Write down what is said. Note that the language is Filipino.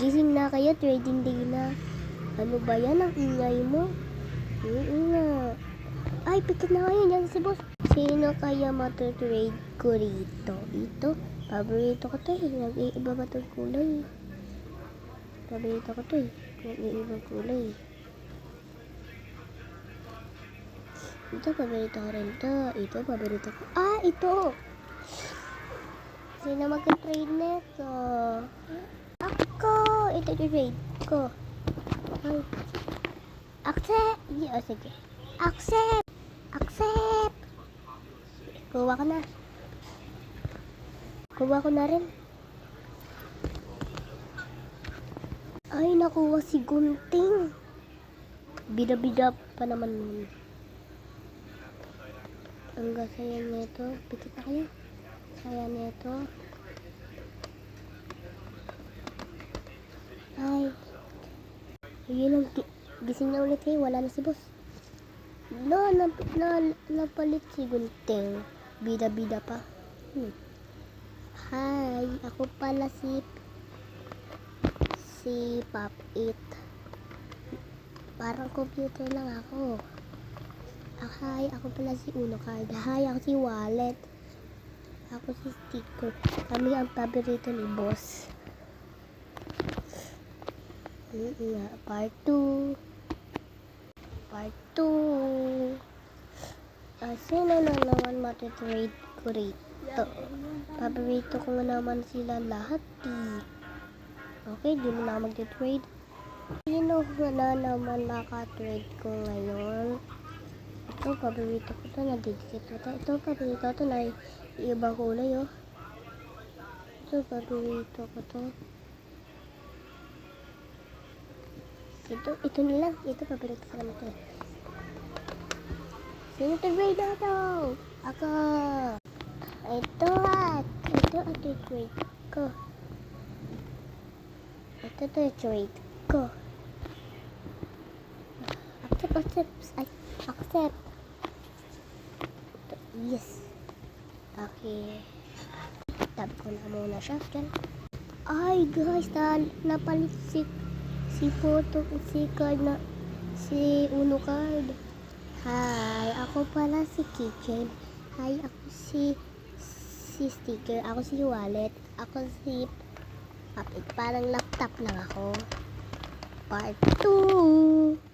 Gising na kayo, trading day na. Ano ba yan? Ang ingay mo. Nga. Ay, pikit na kayo. Yan si boss. Sino kaya matutrade ko rito? Ito. Paborito ko to eh. Nag-iiba ba itong kulay? Paborito ko to eh. Nag-iibang kulay. Ito, paborito ko rin to. Ito, paborito ko. Ah, ito! Sino mag-trade neto? Ako! Ito yung trade ko. Ay. Accept! Oh, sige. Accept! Accept! Kuha ko na. Kuha ko na rin. Ay, nakuha si Gunting. Bida-bida pa naman nun. Ang gasaya nito. Pikit na kayo. Saya nito. Ay. Yun ang gising na ulit eh. Wala na si boss. No, napalit si Gunting. Bida-bida pa. Hi. Ako pala si Pop 8. Parang computer lang ako. Hi, ako pala si Uno Card. Hi, ako si Wallet. Ako si Sticker. Kami ang paborito ni boss. Part 2. Part 2. Sino na naman matitrade ko rito? Paborito ko nga naman sila lahat eh. Okay, di mo na mag-trade. Sino na naman makatrade ko ngayon? Ito, paborito ko ito. Nadidikit ko ito. Ito, paborito ko ito. Na ibang kulay, oh. Ito, paborito ko ito. Ito na lang. Ito, paborito ko naman ito. Sino trade na ito? Ako. Ito, at. Ito, trade ko. Ito trade ko. Accept. Ay, accept. Yes. Okay. Tabi ko na muna siya. Ay, guys, napalit si card na si Uno Card. Hi, ako pala si Kitchen. Hi, ako si Sticker. Ako si Wallet. Ako si Puppet. Parang laptop lang ako. Part 2.